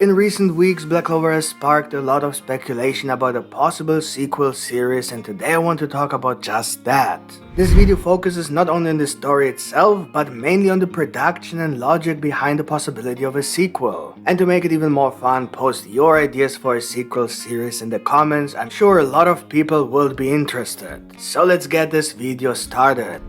In recent weeks, Black Clover has sparked a lot of speculation about a possible sequel series, and today I want to talk about just that. This video focuses not only on the story itself, but mainly on the production and logic behind the possibility of a sequel. And to make it even more fun, post your ideas for a sequel series in the comments. I'm sure a lot of people will be interested. So let's get this video started.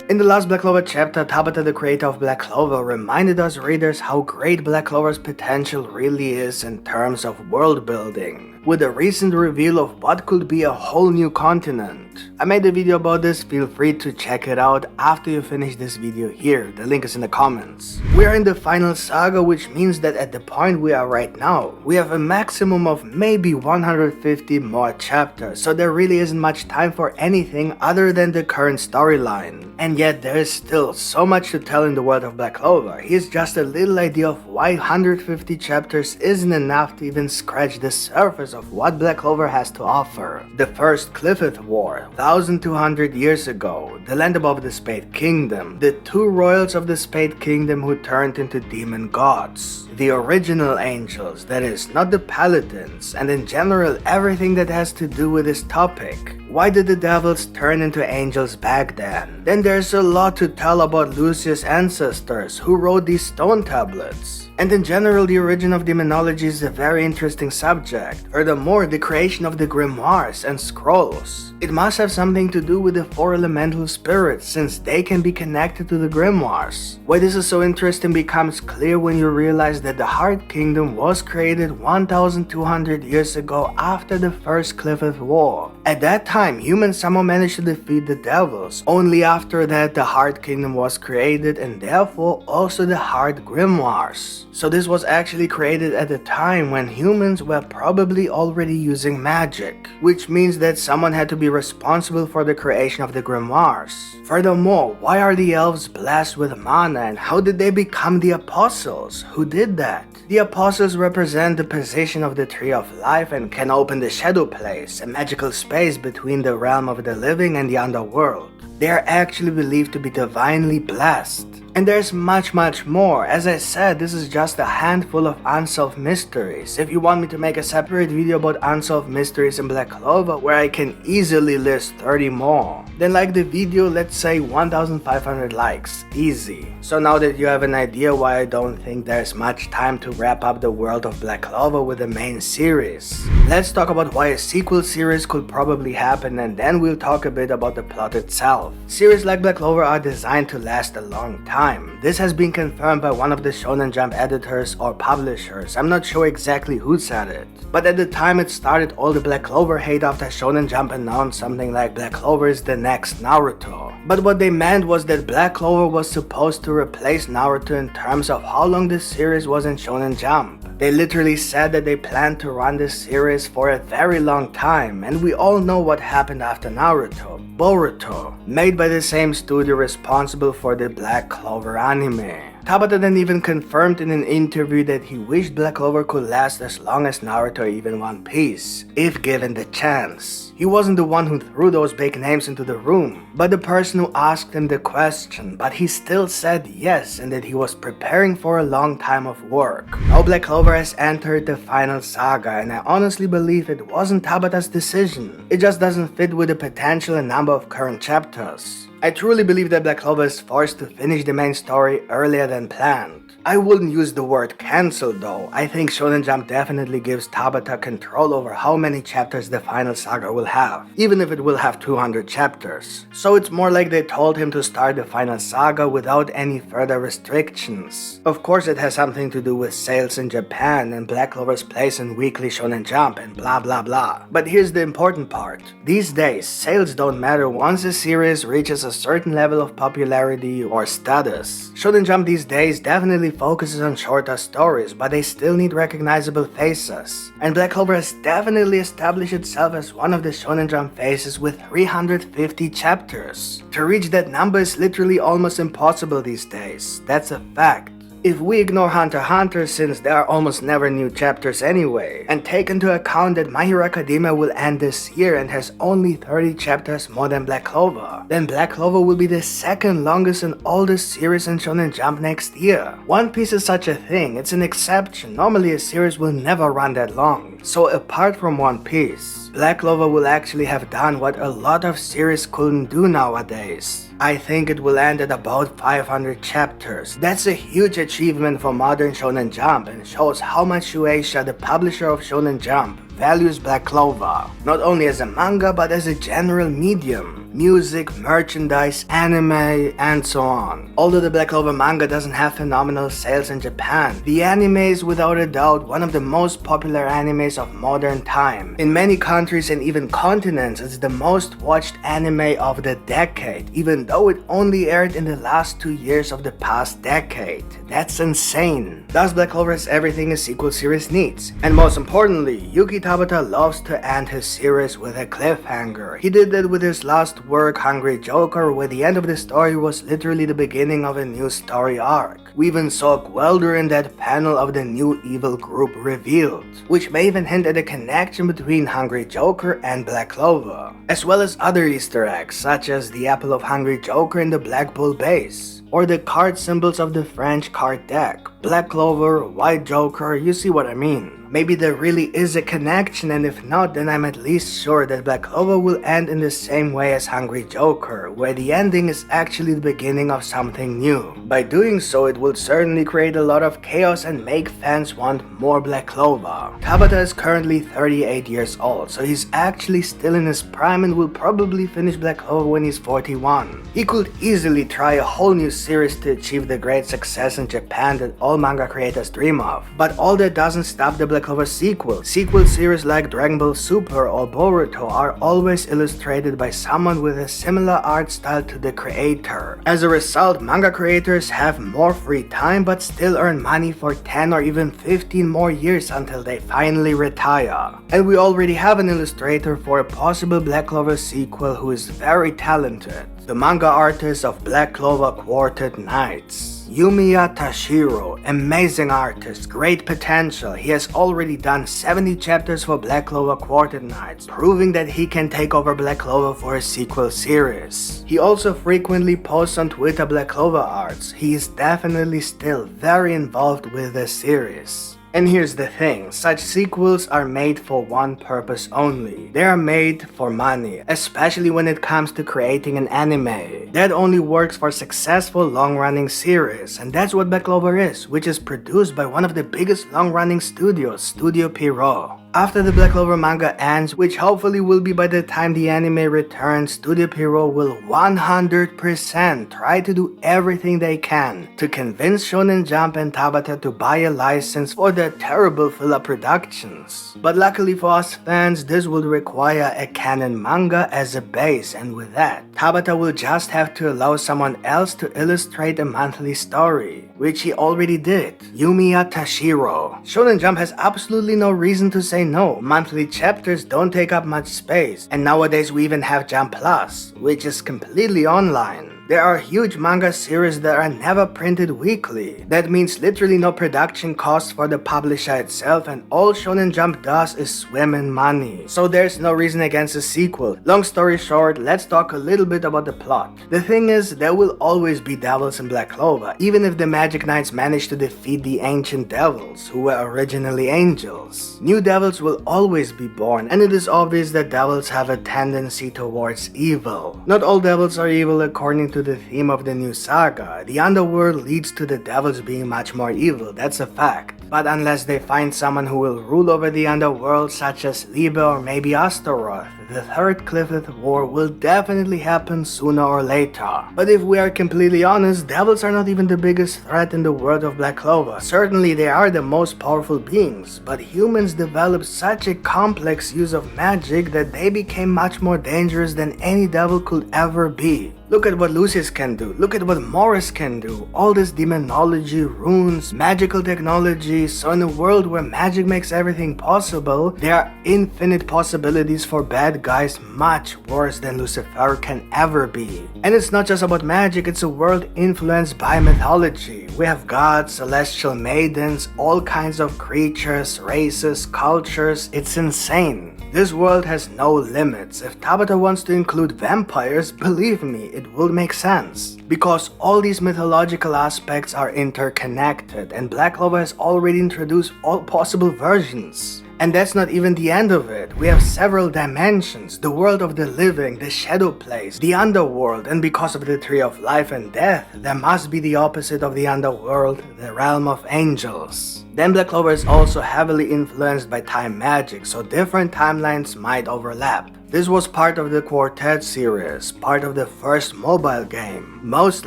In the last Black Clover chapter, Tabata, the creator of Black Clover, reminded us readers how great Black Clover's potential really is in terms of world building, with a recent reveal of what could be a whole new continent. I made a video about this, feel free to check it out after you finish this video here, the link is in the comments. We are in the final saga, which means that at the point we are right now, we have a maximum of maybe 150 more chapters, so there really isn't much time for anything other than the current storyline. And yet there is still so much to tell in the world of Black Clover. Here's just a little idea of why 150 chapters isn't enough to even scratch the surface of what Black Clover has to offer. The first Cliffith War, 1200 years ago, the land above the Spade Kingdom, the two royals of the Spade Kingdom who turned into demon gods, the original angels, that is, not the paladins, and in general everything that has to do with this topic. Why did the devils turn into angels back then? Then there's a lot to tell about Lucius' ancestors who wrote these stone tablets. And in general, the origin of demonology is a very interesting subject. Furthermore, the creation of the grimoires and scrolls. It must have something to do with the four elemental spirits, since they can be connected to the grimoires. Why this is so interesting becomes clear when you realize that the Heart Kingdom was created 1200 years ago after the first Cliffith War. At that time, humans somehow managed to defeat the devils. Only after that, the Heart Kingdom was created, and therefore also the Heart Grimoires. So this was actually created at a time when humans were probably already using magic, which means that someone had to be responsible for the creation of the grimoires. Furthermore, why are the elves blessed with mana, and how did they become the apostles? Who did that? The apostles represent the position of the Tree of Life and can open the Shadow Place, a magical space between the realm of the living and the underworld. They are actually believed to be divinely blessed. And there's much more. As I said, this is just a handful of unsolved mysteries. If you want me to make a separate video about unsolved mysteries in Black Clover where I can easily list 30 more, then like the video, let's say 1500 likes, easy. So now that you have an idea why I don't think there's much time to wrap up the world of Black Clover with the main series, let's talk about why a sequel series could probably happen, and then we'll talk a bit about the plot itself. Series like Black Clover are designed to last a long time. This has been confirmed by one of the Shonen Jump editors or publishers. I'm not sure exactly who said it, but at the time it started all the Black Clover hate after Shonen Jump announced something like Black Clover is the next Naruto. But what they meant was that Black Clover was supposed to replace Naruto in terms of how long this series was in Shonen Jump. They literally said that they planned to run this series for a very long time, and we all know what happened after Naruto. Boruto, made by the same studio responsible for the Black Clover anime. Tabata then even confirmed in an interview that he wished Black Clover could last as long as Naruto or even One Piece, if given the chance. He wasn't the one who threw those big names into the room, but the person who asked him the question, but he still said yes and that he was preparing for a long time of work. Now Black Clover has entered the final saga, and I honestly believe it wasn't Tabata's decision. It just doesn't fit with the potential and number of current chapters. I truly believe that Black Clover is forced to finish the main story earlier than planned. I wouldn't use the word cancel though. I think Shonen Jump definitely gives Tabata control over how many chapters the final saga will have, even if it will have 200 chapters. So it's more like they told him to start the final saga without any further restrictions. Of course it has something to do with sales in Japan and Black Clover's place in Weekly Shonen Jump and blah blah blah. But here's the important part. These days, sales don't matter once a series reaches a certain level of popularity or status. Shonen Jump these days definitely focuses on shorter stories, but they still need recognizable faces. And Black Clover has definitely established itself as one of the Shonen Jump faces with 350 chapters. To reach that number is literally almost impossible these days. That's a fact. If we ignore Hunter x Hunter since there are almost never new chapters anyway, and take into account that My Hero Academia will end this year and has only 30 chapters more than Black Clover, then Black Clover will be the second longest and oldest series in Shonen Jump next year. One Piece is such a thing, it's an exception, normally a series will never run that long. So apart from One Piece, Black Clover will actually have done what a lot of series couldn't do nowadays. I think it will end at about 500 chapters. That's a huge achievement for modern Shonen Jump and shows how much Shueisha, the publisher of Shonen Jump, values Black Clover, not only as a manga but as a general medium. Music, merchandise, anime, and so on. Although the Black Clover manga doesn't have phenomenal sales in Japan, the anime is without a doubt one of the most popular animes of modern time. In many countries and even continents, it's the most watched anime of the decade, even though it only aired in the last 2 years of the past decade. That's insane. Thus, Black Clover has everything a sequel series needs. And most importantly, Yuki Tabata loves to end his series with a cliffhanger. He did that with his last work, Hungry Joker, where the end of the story was literally the beginning of a new story arc. We even saw Gwelder in that panel of the new evil group revealed, which may even hint at a connection between Hungry Joker and Black Clover, as well as other Easter eggs such as the apple of Hungry Joker in the Black Bull base, or the card symbols of the French card deck. Black Clover, White Joker, you see what I mean. Maybe there really is a connection, and if not, then I'm at least sure that Black Clover will end in the same way as Hungry Joker, where the ending is actually the beginning of something new. By doing so, it will certainly create a lot of chaos and make fans want more Black Clover. Tabata is currently 38 years old, so he's actually still in his prime and will probably finish Black Clover when he's 41. He could easily try a whole new series to achieve the great success in Japan that all manga creators dream of, but all that doesn't stop the Black Clover sequel. Sequel series like Dragon Ball Super or Boruto are always illustrated by someone with a similar art style to the creator. As a result, manga creators have more free time but still earn money for 10 or even 15 more years until they finally retire. And we already have an illustrator for a possible Black Clover sequel who is very talented. The manga artist of Black Clover Quartet Nights. Yumiya Tashiro, amazing artist, great potential. He has already done 70 chapters for Black Clover Quartet Nights, proving that he can take over Black Clover for a sequel series. He also frequently posts on Twitter Black Clover arts. He is definitely still very involved with the series. And here's the thing, such sequels are made for one purpose only. They are made for money, especially when it comes to creating an anime. That only works for successful long-running series, and that's what Black Clover is, which is produced by one of the biggest long-running studios, Studio Pierrot. After the Black Clover manga ends, which hopefully will be by the time the anime returns, Studio Pierrot will 100% try to do everything they can to convince Shonen Jump and Tabata to buy a license for their terrible filler productions. But luckily for us fans, this will require a canon manga as a base, and with that, Tabata will just have to allow someone else to illustrate a monthly story, which he already did, Yumiya Tashiro. Shonen Jump has absolutely no reason to say no. Monthly chapters don't take up much space, and nowadays we even have Jump Plus, which is completely online. There are huge manga series that are never printed weekly. That means literally no production costs for the publisher itself, and all Shonen Jump does is swim in money. So there's no reason against a sequel. Long story short, let's talk a little bit about the plot. The thing is, there will always be devils in Black Clover, even if the Magic Knights managed to defeat the ancient devils, who were originally angels. New devils will always be born, and it is obvious that devils have a tendency towards evil. Not all devils are evil according to the theme of the new saga. The underworld leads to the devils being much more evil, that's a fact. But unless they find someone who will rule over the underworld, such as Liebe or maybe Astaroth, the third Cliffith War will definitely happen sooner or later. But if we are completely honest, devils are not even the biggest threat in the world of Black Clover. Certainly they are the most powerful beings, but humans developed such a complex use of magic that they became much more dangerous than any devil could ever be. Look at what Lucius can do, look at what Morris can do, all this demonology, runes, magical technology. So in a world where magic makes everything possible, there are infinite possibilities for bad guys much worse than Lucifer can ever be. And it's not just about magic, it's a world influenced by mythology. We have gods, celestial maidens, all kinds of creatures, races, cultures. It's insane. This world has no limits. If Tabata wants to include vampires, believe me, it will make sense. Because all these mythological aspects are interconnected, and Black Clover has already introduced all possible versions. And that's not even the end of it. We have several dimensions, the world of the living, the shadow place, the underworld, and because of the tree of life and death, there must be the opposite of the underworld, the realm of angels. Then Black Clover is also heavily influenced by time magic, so different timelines might overlap. This was part of the Quartet series, part of the first mobile game, most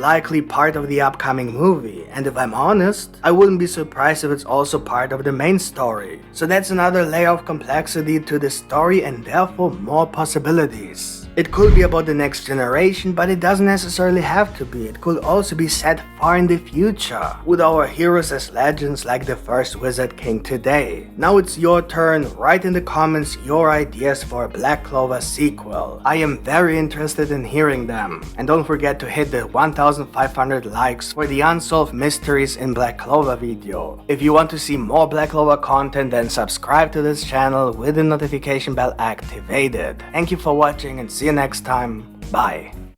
likely part of the upcoming movie, and if I'm honest, I wouldn't be surprised if it's also part of the main story. So that's another layer of complexity to the story and therefore more possibilities. It could be about the next generation, but it doesn't necessarily have to be. It could also be set far in the future, with our heroes as legends like the first Wizard King today. Now it's your turn. Write in the comments your ideas for a Black Clover sequel. I am very interested in hearing them. And don't forget to hit the 1500 likes for the Unsolved Mysteries in Black Clover video. If you want to see more Black Clover content, then subscribe to this channel with the notification bell activated. Thank you for watching and see you next time. Bye.